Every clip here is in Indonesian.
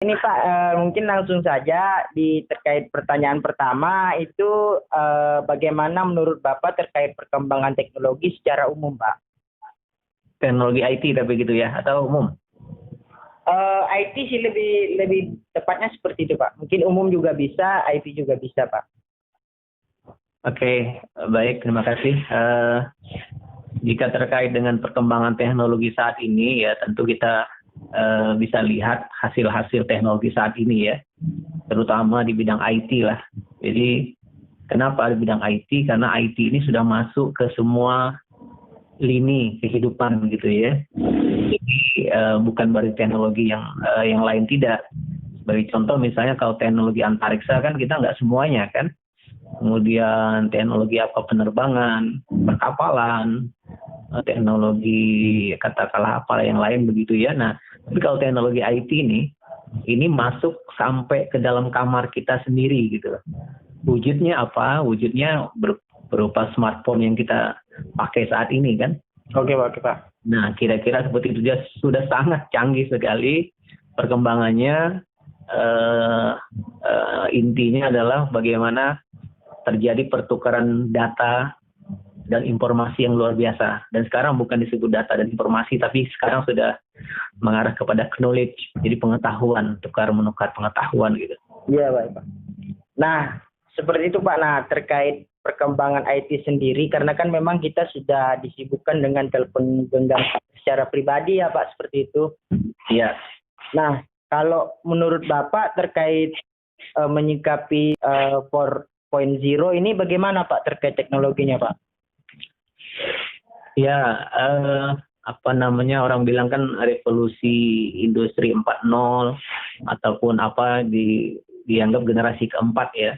Ini Pak, mungkin langsung saja terkait pertanyaan pertama itu bagaimana menurut Bapak terkait perkembangan teknologi secara umum, Pak? Teknologi IT tapi gitu ya, atau umum? IT sih lebih tepatnya seperti itu, Pak. Mungkin umum juga bisa, IT juga bisa, Pak. Oke, baik, terima kasih. Jika terkait dengan perkembangan teknologi saat ini, ya tentu kita bisa lihat hasil-hasil teknologi saat ini ya, terutama di bidang IT lah. Jadi kenapa di bidang IT? Karena IT ini sudah masuk ke semua lini kehidupan gitu ya. Jadi bukan dari teknologi yang lain tidak. Sebagai contoh misalnya kalau teknologi antariksa kan kita nggak semuanya kan. Kemudian teknologi penerbangan, perkapalan, teknologi katakanlah apa yang lain begitu ya. Nah, tapi kalau teknologi IT ini masuk sampai ke dalam kamar kita sendiri gitu. Wujudnya apa? Wujudnya berupa smartphone yang kita pakai saat ini kan. Oke Pak. Nah, kira-kira seperti itu sudah sangat canggih sekali perkembangannya. Intinya adalah bagaimana terjadi pertukaran data dan informasi yang luar biasa. Dan sekarang bukan disebut data dan informasi, tapi sekarang sudah mengarah kepada knowledge, jadi pengetahuan, tukar-menukar pengetahuan gitu. Iya, Pak. Nah, seperti itu Pak. Nah, terkait perkembangan IT sendiri, karena kan memang kita sudah disibukkan dengan telepon genggam secara pribadi ya Pak, seperti itu. Iya. Nah, kalau menurut Bapak terkait menyikapi 4.0 ini bagaimana Pak terkait teknologinya Pak? Ya, orang bilang kan revolusi industri 4.0 ataupun dianggap generasi keempat ya.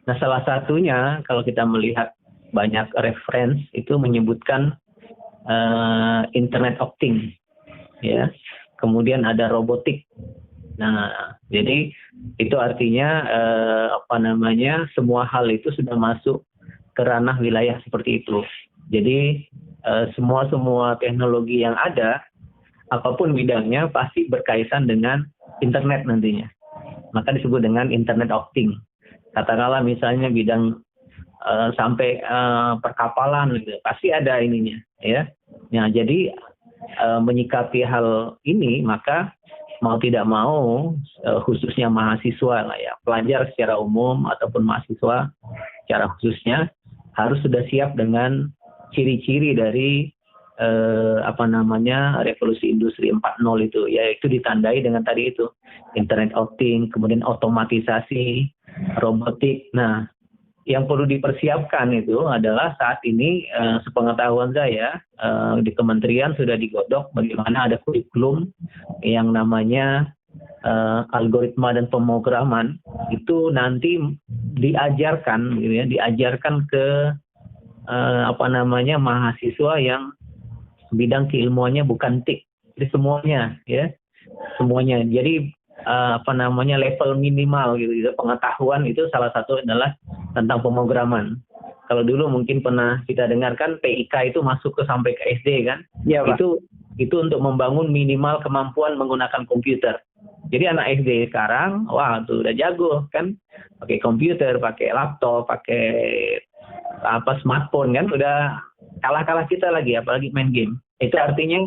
Nah, salah satunya kalau kita melihat banyak reference itu menyebutkan Internet of Things ya. Kemudian ada robotik. Nah, jadi itu artinya semua hal itu sudah masuk ke ranah wilayah seperti itu. Jadi semua teknologi yang ada, apapun bidangnya pasti berkaitan dengan internet nantinya. Maka disebut dengan Internet of Things. Katakanlah misalnya bidang sampai perkapalan gitu, pasti ada ininya ya. Nah, jadi menyikapi hal ini maka mau tidak mau khususnya mahasiswa lah ya, pelajar secara umum ataupun mahasiswa secara khususnya harus sudah siap dengan ciri-ciri dari revolusi industri 4.0 itu, yaitu ditandai dengan tadi itu Internet of Things, kemudian otomatisasi, robotik. Nah, yang perlu dipersiapkan itu adalah saat ini sepengetahuan saya di kementerian sudah digodok bagaimana ada kurikulum yang namanya algoritma dan pemrograman itu nanti diajarkan gitu ya, diajarkan ke mahasiswa yang bidang keilmuannya bukan TIK, jadi semuanya ya, semuanya. Jadi level minimal gitu pengetahuan itu salah satu adalah tentang pemrograman. Kalau dulu mungkin pernah kita dengarkan PIK itu masuk sampai ke SD kan? Ya, Pak. Itu untuk membangun minimal kemampuan menggunakan komputer. Jadi anak SD sekarang, wah tuh udah jago kan, pakai komputer, pakai laptop, pakai smartphone kan, udah kalah kita lagi, apalagi main game. Itu artinya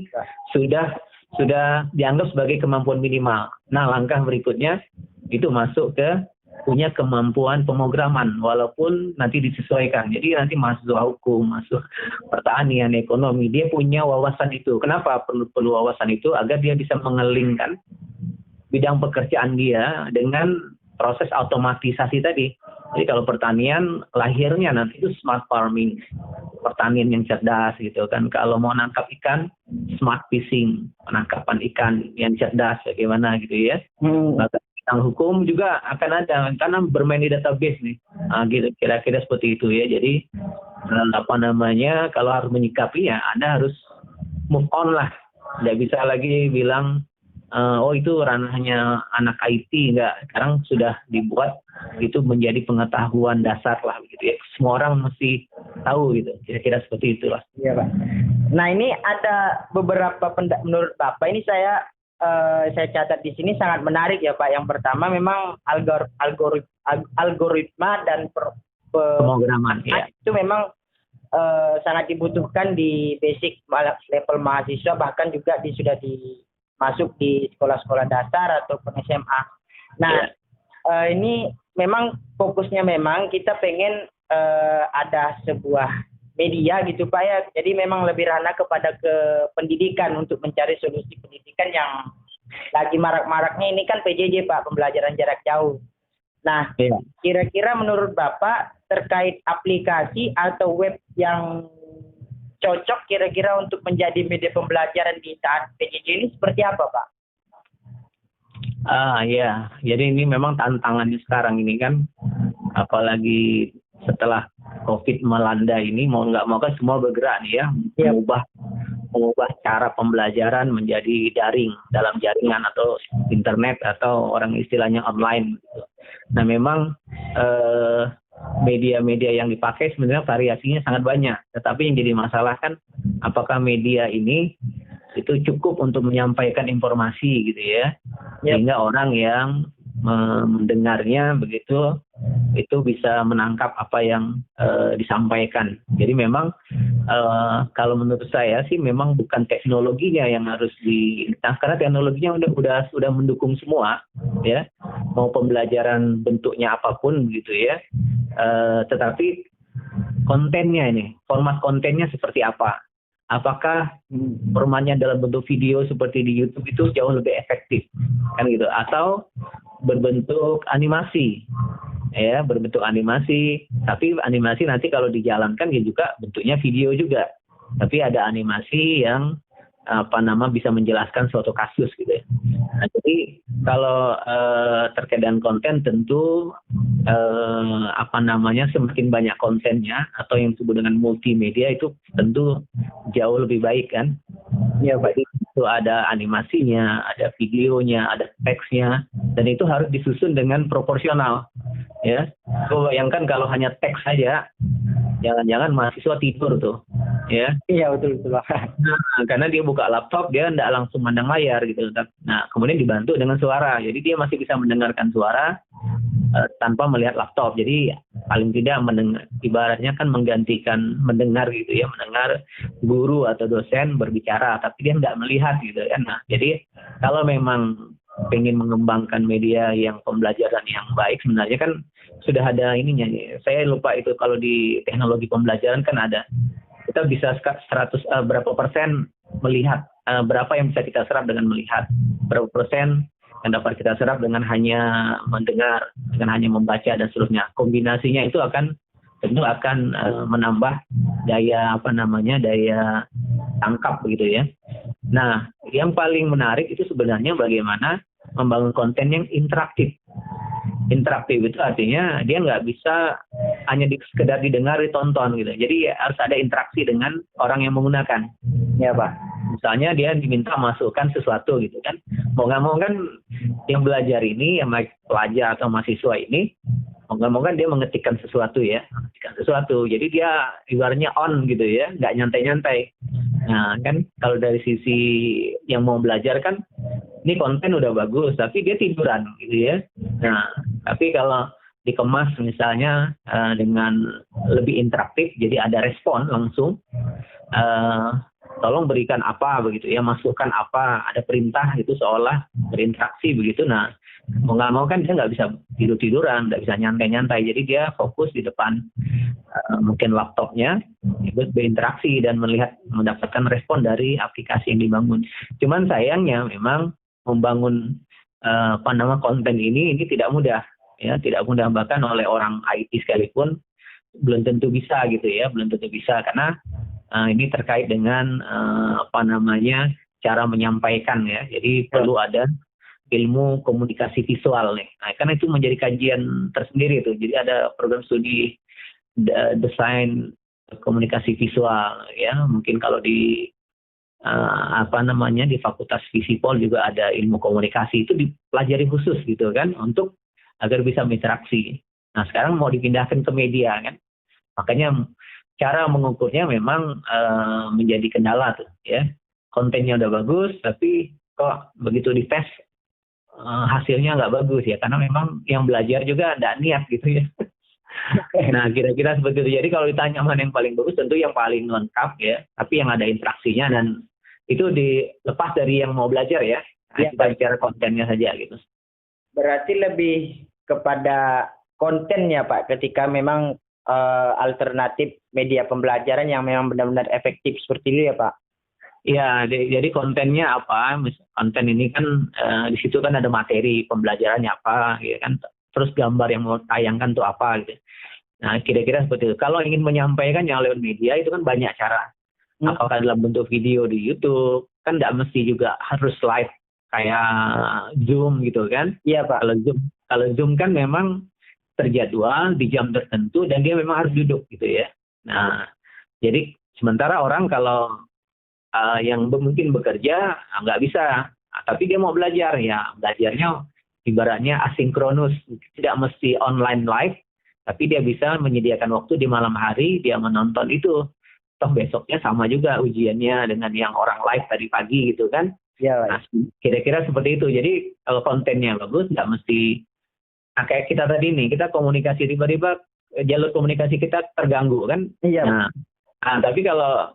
sudah dianggap sebagai kemampuan minimal. Nah, langkah berikutnya itu masuk ke punya kemampuan pemrograman, walaupun nanti disesuaikan. Jadi nanti mahasiswa hukum, masuk pertanian, ekonomi, dia punya wawasan itu. Kenapa perlu wawasan itu? Agar dia bisa mengelingkan bidang pekerjaan dia dengan proses otomatisasi tadi. Jadi kalau pertanian, lahirnya nanti itu smart farming, pertanian yang cerdas gitu kan. Kalau mau nangkap ikan, smart fishing, penangkapan ikan yang cerdas bagaimana gitu ya. Maka bidang hukum juga akan ada, karena bermain di database nih. Nah, gitu, kira-kira seperti itu ya. Jadi kalau harus menyikapi ya Anda harus move on lah. Tidak bisa lagi bilang itu ranahnya anak IT, enggak. Sekarang sudah dibuat itu menjadi pengetahuan dasar lah begitu ya. Semua orang mesti tahu gitu. Kira-kira seperti itulah. Iya, Pak. Nah, ini ada beberapa menurut Bapak ini saya saya catat di sini sangat menarik ya Pak. Yang pertama memang algoritma dan Pemrograman ya. itu memang sangat dibutuhkan di basic level mahasiswa, bahkan juga sudah masuk di sekolah-sekolah dasar ataupun SMA. Nah, ini memang fokusnya memang kita pengen ada sebuah media gitu Pak ya. Jadi memang lebih ranah kepada ke pendidikan untuk mencari solusi pendidikan yang lagi marak-maraknya ini kan PJJ Pak, pembelajaran jarak jauh. Nah, kira-kira menurut Bapak terkait aplikasi atau web yang cocok kira-kira untuk menjadi media pembelajaran di saat PJJ ini seperti apa Pak? Ya, jadi ini memang tantangannya sekarang ini kan, apalagi setelah COVID melanda ini, mau nggak mau kan semua bergerak nih ya, mengubah cara pembelajaran menjadi daring dalam jaringan atau internet atau orang istilahnya online. Nah memang media-media yang dipakai sebenarnya variasinya sangat banyak, tetapi yang jadi masalah kan apakah media ini itu cukup untuk menyampaikan informasi gitu ya, sehingga orang yang mendengarnya begitu itu bisa menangkap apa yang disampaikan. Jadi memang kalau menurut saya sih memang bukan teknologinya yang harus karena teknologinya sudah mendukung semua ya, mau pembelajaran bentuknya apapun gitu ya, tetapi kontennya ini, format kontennya seperti apa? Apakah formatnya dalam bentuk video seperti di YouTube itu jauh lebih efektif kan gitu, atau berbentuk animasi ya, berbentuk animasi, tapi animasi nanti kalau dijalankan ya juga bentuknya video juga, tapi ada animasi yang bisa menjelaskan suatu kasus gitu ya. Nah, jadi kalau terkait dengan konten tentu semakin banyak kontennya atau yang disebut dengan multimedia itu tentu jauh lebih baik kan. Ya, Pak. Itu ada animasinya, ada videonya, ada teksnya, dan itu harus disusun dengan proporsional. Ya, bayangkan kalau hanya teks saja, jangan-jangan mahasiswa tidur tuh, ya. Iya betul. Nah, karena dia buka laptop, dia tidak langsung mandang layar gitu. Nah, kemudian dibantu dengan suara, jadi dia masih bisa mendengarkan suara tanpa melihat laptop. Jadi paling tidak ibaratnya kan menggantikan mendengar gitu ya, mendengar guru atau dosen berbicara, tapi dia tidak melihat gitu kan. Nah, jadi kalau memang pengen mengembangkan media yang pembelajaran yang baik, sebenarnya kan sudah ada ininya nih. Saya lupa itu kalau di teknologi pembelajaran kan ada. Kita bisa berapa persen melihat, berapa yang bisa kita serap dengan melihat, berapa persen yang dapat kita serap dengan hanya mendengar, dengan hanya membaca dan seterusnya. Kombinasinya itu tentu akan menambah daya daya tangkap begitu ya. Nah, yang paling menarik itu sebenarnya bagaimana membangun konten yang interaktif. Interaktif itu artinya dia nggak bisa hanya sekedar didengar, ditonton gitu. Jadi harus ada interaksi dengan orang yang menggunakan. Ya Pak. Misalnya dia diminta masukkan sesuatu gitu kan. Mau nggak mau kan yang belajar ini, yang pelajar atau mahasiswa ini, mau nggak mau kan dia mengetikkan sesuatu ya. Jadi dia ibaratnya on gitu ya, nggak nyantai-nyantai. Nah kan kalau dari sisi yang mau belajar kan, ini konten udah bagus, tapi dia tiduran gitu ya. Nah, tapi kalau dikemas misalnya dengan lebih interaktif, jadi ada respon langsung, tolong berikan apa begitu ya, masukkan apa, ada perintah itu seolah berinteraksi begitu. Nah, mau nggak mau kan dia nggak bisa tiduran, nggak bisa nyantai-nyantai, jadi dia fokus di depan mungkin laptopnya, terus berinteraksi dan mendapatkan respon dari aplikasi yang dibangun. Cuman sayangnya memang membangun konten ini tidak mudah ya, tidak mudah, bahkan oleh orang IT sekalipun belum tentu bisa gitu ya, belum tentu bisa karena ini terkait dengan cara menyampaikan ya. Jadi perlu ada ilmu komunikasi visual nih. Nah, karena itu menjadi kajian tersendiri tuh. Jadi ada program studi desain komunikasi visual ya. Mungkin kalau di di Fakultas Visipol juga ada ilmu komunikasi, itu dipelajari khusus gitu kan untuk agar bisa berinteraksi. Nah, sekarang mau dipindahkan ke media kan. Makanya cara mengukurnya memang menjadi kendala tuh ya. Kontennya udah bagus tapi kok begitu dites hasilnya nggak bagus ya, karena memang yang belajar juga nggak niat gitu ya. Nah, kira-kira seperti itu. Jadi kalau ditanya mana yang paling bagus, tentu yang paling lengkap ya, tapi yang ada interaksinya, dan itu dilepas dari yang mau belajar ya. Nah, Ya, kita Pak. bicara kontennya saja gitu. Berarti lebih kepada kontennya Pak, ketika memang alternatif media pembelajaran yang memang benar-benar efektif seperti itu ya Pak. Ya, jadi kontennya apa? Konten ini kan di situ kan ada materi pembelajarannya apa, ya kan? Terus gambar yang mau tayangkan tuh apa gitu. Nah, kira-kira seperti itu. Kalau ingin menyampaikan yang lewat media itu kan banyak cara. Apakah dalam bentuk video di YouTube, kan nggak mesti juga harus live kayak Zoom gitu kan. Iya Pak. Kalau Zoom kan memang terjadwal di jam tertentu dan dia memang harus duduk gitu ya. Nah, jadi sementara orang kalau yang mungkin bekerja nggak bisa, tapi dia mau belajar ya, belajarnya ibaratnya asinkronus, tidak mesti online live, tapi dia bisa menyediakan waktu di malam hari, dia menonton itu. Toh besoknya sama juga ujiannya dengan yang orang live tadi pagi gitu kan. Iya Pak. Nah, kira-kira seperti itu. Jadi kalau kontennya bagus, nggak mesti kayak kita tadi nih, kita komunikasi tiba-tiba jalur komunikasi kita terganggu kan. Iya. Nah, tapi kalau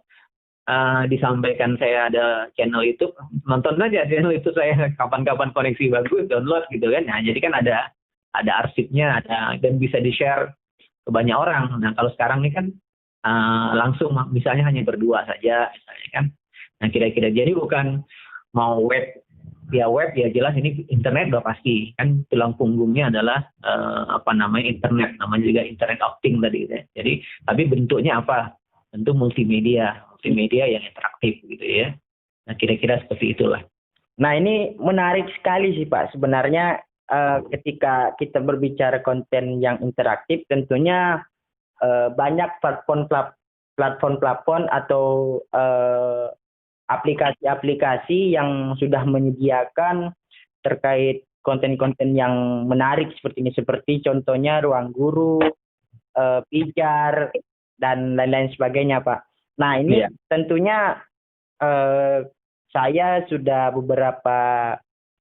disampaikan saya ada channel YouTube, nonton aja channel itu saya kapan-kapan koneksi bagus, download gitu kan. Nah, jadi kan ada arsipnya, dan bisa di-share ke banyak orang. Nah, kalau sekarang ini kan langsung misalnya hanya berdua saja misalnya kan. Nah, kira-kira jadi bukan mau web ya jelas ini internet udah pasti kan, tulang punggungnya adalah internet, namanya juga internet of things tadi ya. Jadi tapi bentuknya apa? Bentuk multimedia yang interaktif gitu ya. Nah, kira-kira seperti itulah. Nah, ini menarik sekali sih Pak. Sebenarnya ketika kita berbicara konten yang interaktif, tentunya banyak platform atau aplikasi-aplikasi yang sudah menyediakan terkait konten-konten yang menarik seperti ini. Seperti contohnya Ruang Guru, Pijar, dan lain-lain sebagainya Pak. Nah, ini tentunya saya sudah beberapa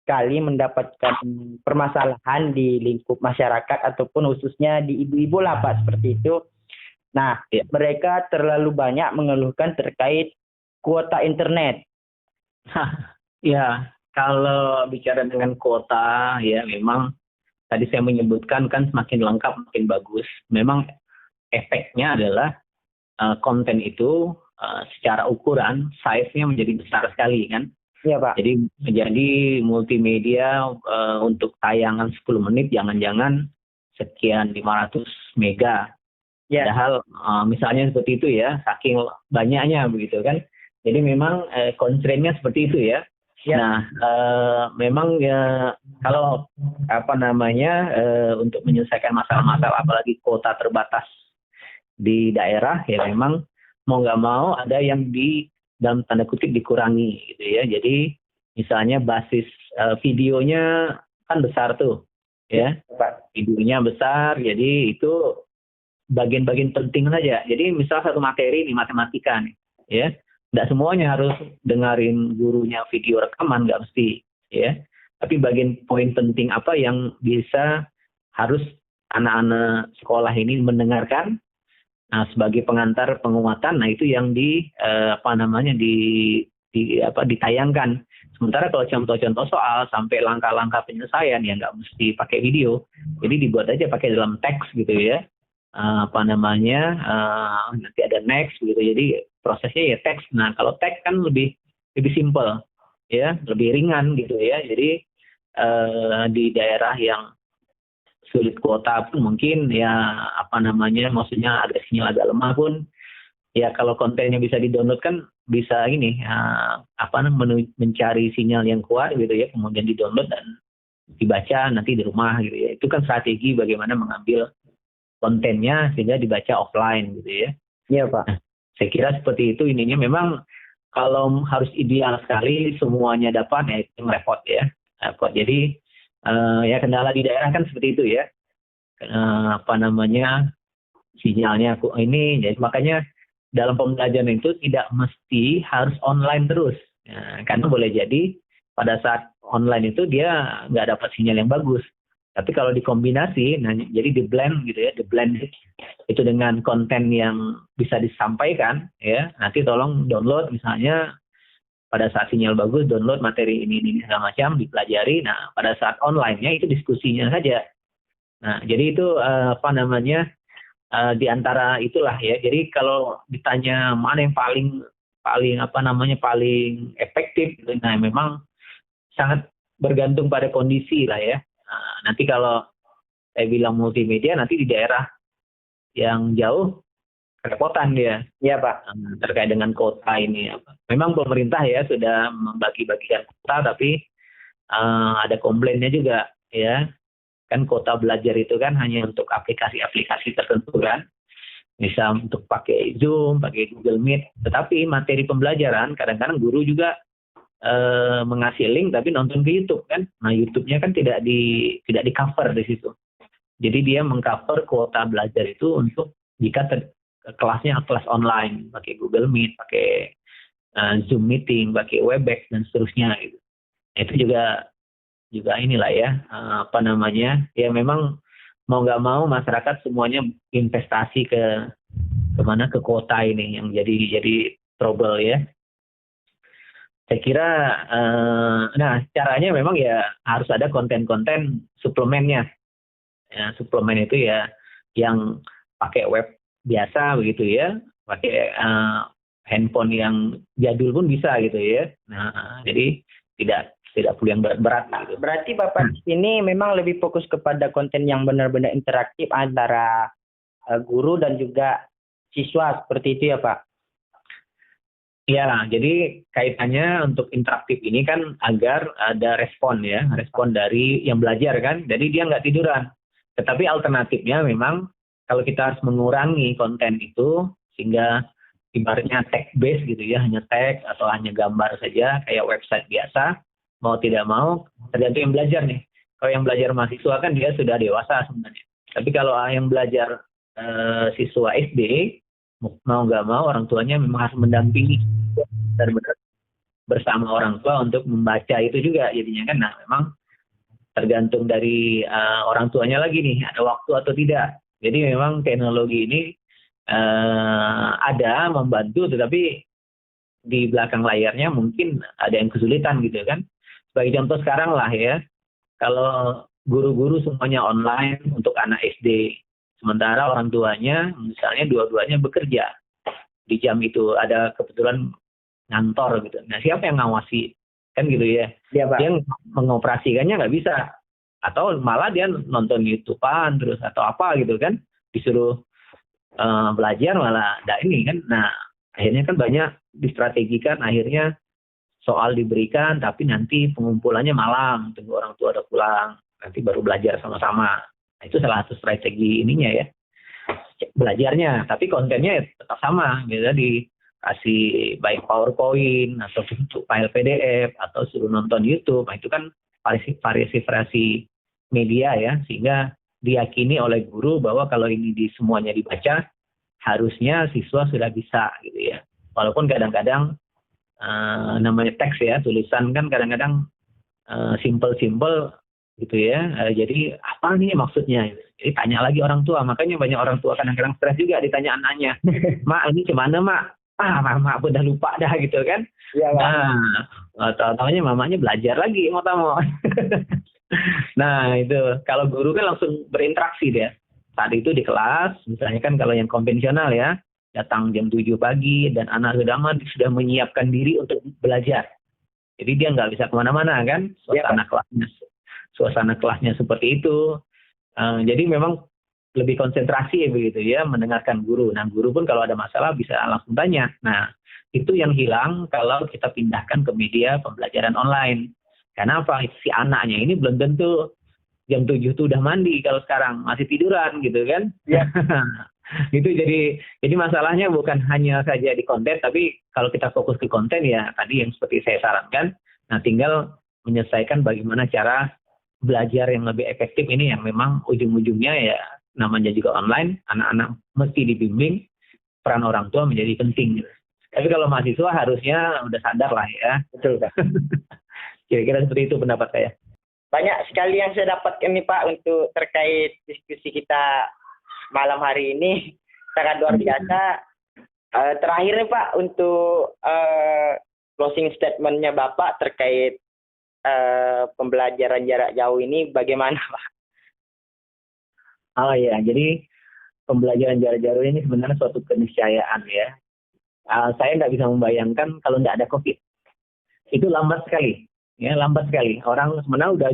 kali mendapatkan permasalahan di lingkup masyarakat ataupun khususnya di ibu-ibu lah Pak, seperti itu. Nah, mereka terlalu banyak mengeluhkan terkait kuota internet. Ya, kalau bicara dengan kuota ya memang tadi saya menyebutkan kan semakin lengkap makin bagus. Memang efeknya adalah konten itu secara ukuran size-nya menjadi besar sekali kan. Iya Pak. Jadi multimedia untuk tayangan 10 menit jangan-jangan sekian 500 mega. Ya. Padahal misalnya seperti itu ya, saking banyaknya begitu kan. Jadi memang constraint-nya seperti itu ya. Nah, memang ya kalau untuk menyelesaikan masalah-masalah apalagi kuota terbatas di daerah ya memang mau nggak mau ada yang dalam tanda kutip dikurangi gitu ya. Jadi misalnya basis videonya kan besar tuh ya. Videonya besar, jadi itu bagian-bagian penting saja. Jadi misal satu materi nih matematika nih ya. Nggak semuanya harus dengerin gurunya video rekaman, nggak mesti ya. Tapi bagian poin penting apa yang bisa harus anak-anak sekolah ini mendengarkan. Nah, sebagai pengantar penguatan, nah itu yang ditayangkan. Sementara kalau contoh-contoh soal sampai langkah-langkah penyelesaian ya nggak mesti pakai video. Jadi dibuat aja pakai dalam teks gitu ya. Nanti ada next gitu. Jadi prosesnya ya teks. Nah, kalau teks kan lebih simpel ya, lebih ringan gitu ya. Jadi di daerah yang sulit kuota pun mungkin ya maksudnya agak sinyal agak lemah pun ya kalau kontennya bisa di-download kan bisa mencari sinyal yang kuat gitu ya, kemudian di-download dan dibaca nanti di rumah gitu ya. Itu kan strategi bagaimana mengambil kontennya sehingga dibaca offline gitu ya. Iya Pak. Nah, saya kira seperti itu ininya. Memang kalau harus ideal sekali semuanya dapat ya itu repot ya. Repot. Jadi ya kendala di daerah kan seperti itu ya. Sinyalnya ini, jadi makanya dalam pembelajaran itu tidak mesti harus online terus. Karena boleh jadi pada saat online itu dia nggak dapat sinyal yang bagus. Tapi kalau dikombinasi, nah jadi di blend gitu ya, di blend itu dengan konten yang bisa disampaikan ya. Nanti tolong download misalnya pada saat sinyal bagus, download materi ini segala macam, dipelajari. Nah pada saat online-nya itu diskusinya saja. Nah jadi itu di antara itulah ya. Jadi kalau ditanya mana yang paling paling efektif, nah memang sangat bergantung pada kondisi lah ya. Nah, nanti kalau saya bilang multimedia, nanti di daerah yang jauh kerepotan dia. Iya Pak. Terkait dengan kota ini. Memang pemerintah ya sudah membagi-bagikan kota, tapi ada komplainnya juga ya. Kan kota belajar itu kan hanya untuk aplikasi-aplikasi tertentu kan. Bisa untuk pakai Zoom, pakai Google Meet. Tetapi materi pembelajaran kadang-kadang guru juga mengasih link tapi nonton ke YouTube kan. Nah YouTube-nya kan tidak di cover di situ. Jadi dia mengcover kuota belajar itu untuk jika kelasnya kelas online, pakai Google Meet, pakai Zoom meeting, pakai Webex dan seterusnya gitu. Itu juga inilah ya ya memang mau nggak mau masyarakat semuanya investasi ke kuota ini yang jadi trouble ya. Saya kira, nah caranya memang ya harus ada konten-konten suplemennya. Ya, suplemen itu ya yang pakai web biasa begitu ya, pakai handphone yang jadul pun bisa gitu ya. Nah, jadi tidak perlu yang berat-berat gitu. Berarti Bapak ini memang lebih fokus kepada konten yang benar-benar interaktif antara guru dan juga siswa seperti itu ya Pak? Ya, jadi kaitannya untuk interaktif ini kan agar ada respon dari yang belajar kan, jadi dia nggak tiduran. Tetapi alternatifnya memang kalau kita harus mengurangi konten itu sehingga ibaratnya text based gitu ya, hanya teks atau hanya gambar saja kayak website biasa, mau tidak mau tergantung yang belajar nih. Kalau yang belajar mahasiswa kan dia sudah dewasa sebenarnya. Tapi kalau yang belajar siswa SD, mau nggak mau orang tuanya memang harus mendampingi benar-benar bersama orang tua untuk membaca itu juga jadinya kan. Nah memang tergantung dari orang tuanya lagi nih ada waktu atau tidak. Jadi memang teknologi ini ada membantu, tetapi di belakang layarnya mungkin ada yang kesulitan gitu kan. Sebagai contoh sekarang lah ya, kalau guru-guru semuanya online untuk anak SD, sementara orang tuanya misalnya dua-duanya bekerja di jam itu, ada kebetulan ngantor gitu. Nah siapa yang ngawasi kan gitu ya? Iya, Pak. Dia mengoperasikannya nggak bisa, atau malah dia nonton YouTube-an terus atau apa gitu kan, disuruh belajar malah ada ini kan. Nah akhirnya kan banyak distrategikan, akhirnya soal diberikan tapi nanti pengumpulannya malam, tunggu orang tua udah pulang, nanti baru belajar sama-sama. Nah, itu salah satu strategi ininya ya, belajarnya, tapi kontennya tetap sama gitu, dikasih baik PowerPoint atau bentuk file PDF atau suruh nonton YouTube. Nah, itu kan variasi media ya, sehingga diyakini oleh guru bahwa kalau ini semuanya dibaca harusnya siswa sudah bisa gitu ya. Walaupun kadang-kadang namanya teks ya, tulisan kan kadang-kadang simple gitu ya. Jadi apa nih maksudnya? Jadi tanya lagi orang tua. Makanya banyak orang tua kadang-kadang stres juga ditanya anaknya. Mak ini gimana mak? Mak udah lupa dah gitu kan. Ya, nah, tahu-tahunya mamanya belajar lagi mau. Nah itu kalau guru kan langsung berinteraksi dia. Saat itu di kelas, misalnya kan kalau yang konvensional ya, datang jam 7 pagi dan anak sudah menyiapkan diri untuk belajar. Jadi dia nggak bisa kemana-mana kan, suasana kelasnya seperti itu. Jadi memang lebih konsentrasi ya begitu ya, mendengarkan guru. Nah guru pun kalau ada masalah bisa langsung tanya. Nah itu yang hilang kalau kita pindahkan ke media pembelajaran online. Karena apa? Si anaknya ini belum tentu jam 7 itu udah mandi, kalau sekarang masih tiduran gitu kan. Ya. Gitu, jadi masalahnya bukan hanya saja di konten, tapi kalau kita fokus ke konten ya tadi yang seperti saya sarankan. Nah tinggal menyelesaikan bagaimana cara belajar yang lebih efektif ini, yang memang ujung-ujungnya ya namanya juga online, anak-anak mesti dibimbing, peran orang tua menjadi penting. Tapi kalau mahasiswa harusnya udah sadar lah ya. Betul, Pak. Kira-kira seperti itu pendapat saya. Banyak sekali yang saya dapatkan nih Pak untuk terkait diskusi kita malam hari ini. Sangat luar biasa. Terakhir nih Pak, untuk closing statement-nya Bapak terkait pembelajaran jarak jauh ini bagaimana Pak? Oh ya, jadi pembelajaran jarak jauh ini sebenarnya suatu keniscayaan ya. Saya nggak bisa membayangkan kalau nggak ada COVID. Itu lambat sekali, ya lambat sekali. Orang sebenarnya udah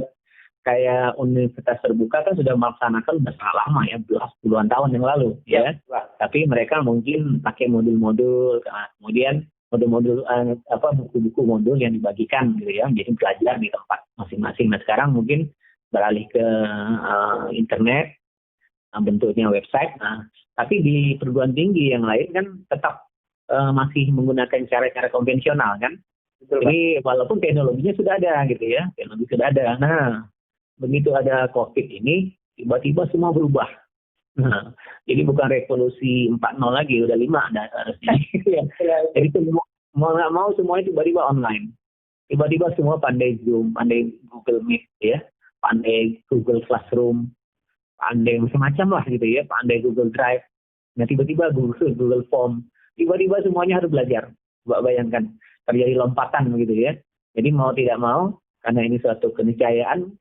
kayak universitas terbuka kan sudah melaksanakan udah sangat lama ya, puluhan tahun yang lalu ya. Tapi mereka mungkin pakai modul-modul, kemudian modul-modul buku-buku modul yang dibagikan gitu ya, jadi belajar di tempat masing-masing. Nah sekarang mungkin beralih ke internet, bentuknya website. Nah, tapi di perguruan tinggi yang lain kan tetap masih menggunakan cara-cara konvensional kan. Betul, jadi walaupun teknologinya sudah ada gitu ya, teknologi sudah ada. Nah, begitu ada COVID ini, tiba-tiba semua berubah. Nah, jadi bukan revolusi 4.0 lagi, udah 5 ada harusnya. Jadi semua mau nggak mau semuanya tiba-tiba online. Tiba-tiba semua pandai Zoom, pandai Google Meet ya, pandai Google Classroom, pandai macam-macam lah gitu ya, pandai Google Drive. Nah tiba-tiba Google Form, tiba-tiba semuanya harus belajar. Coba bayangkan, terjadi lompatan begitu ya. Jadi mau tidak mau, karena ini suatu keniscayaan,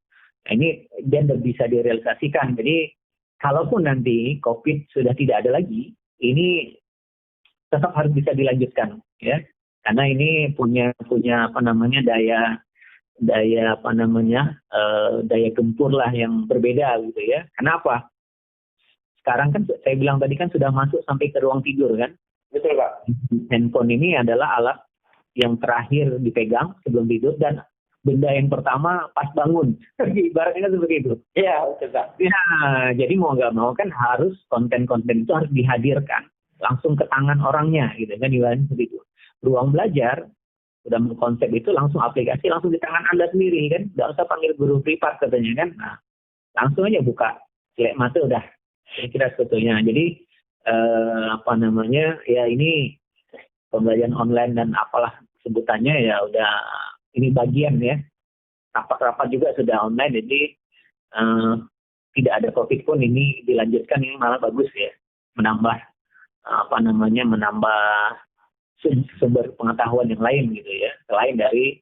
ini dia bisa direalisasikan. Jadi kalaupun nanti COVID sudah tidak ada lagi, ini tetap harus bisa dilanjutkan ya. Karena ini punya apa namanya daya gempur lah yang berbeda gitu ya. Kenapa? Sekarang kan saya bilang tadi kan sudah masuk sampai ke ruang tidur kan. Betul Pak. Handphone ini adalah alat yang terakhir dipegang sebelum tidur dan benda yang pertama pas bangun. Ibaratnya seperti itu. Iya, betul Pak. Ya, jadi mau nggak mau kan harus konten-konten itu harus dihadirkan langsung ke tangan orangnya gitu kan, ibaratnya seperti itu. Ruang belajar udah mengkonsep itu langsung aplikasi langsung di tangan Anda sendiri kan, nggak usah panggil guru privat katanya kan. Nah, langsung aja buka, jelek mata udah. Kira-kira sebetulnya. Jadi ya ini pembelajaran online dan apalah sebutannya ya udah ini bagian ya. Rapat-rapat juga sudah online, jadi tidak ada COVID pun ini dilanjutkan, ini malah bagus ya, menambah menambah sumber pengetahuan yang lain gitu ya, selain dari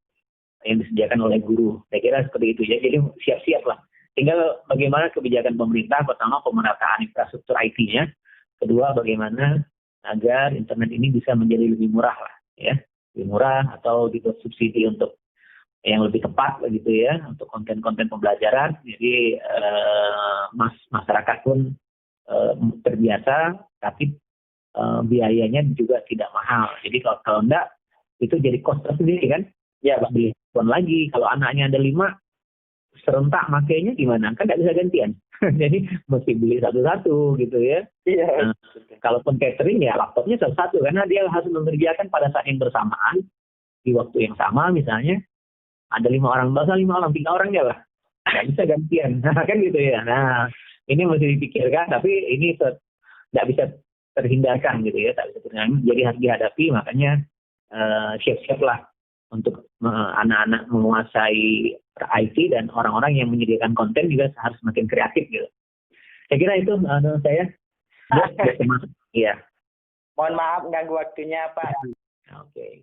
yang disediakan oleh guru. Saya kira seperti itu ya. Jadi siap-siap lah. Tinggal bagaimana kebijakan pemerintah, pertama pemerataan infrastruktur IT-nya, kedua bagaimana agar internet ini bisa menjadi lebih murah lah ya, lebih murah atau dibuat subsidi untuk yang lebih tepat begitu ya, untuk konten-konten pembelajaran. Jadi masyarakat pun terbiasa, tapi biayanya juga tidak mahal. Jadi kalau enggak itu jadi cost tersendiri kan. Ya, beli handphone lagi. Kalau anaknya ada 5, serentak makainya gimana? Kan nggak bisa gantian. Jadi mesti beli satu-satu gitu ya. Iya. Kalaupun catering ya laptopnya satu-satu karena dia harus mengerjakan pada saat yang bersamaan di waktu yang sama. Misalnya ada 5 orang, bahasa 5 orang, 3 orang ya lah. Nggak bisa gantian. Kan gitu ya. Nah, ini mesti dipikirkan, tapi ini nggak bisa terhindarkan gitu ya. Tak bisa terhindarkan. Jadi harus dihadapi, makanya siap-siaplah untuk anak-anak menguasai IT dan orang-orang yang menyediakan konten juga harus semakin kreatif gitu. Saya kira itu saya. Iya. Mohon maaf ganggu waktunya Pak. Oke.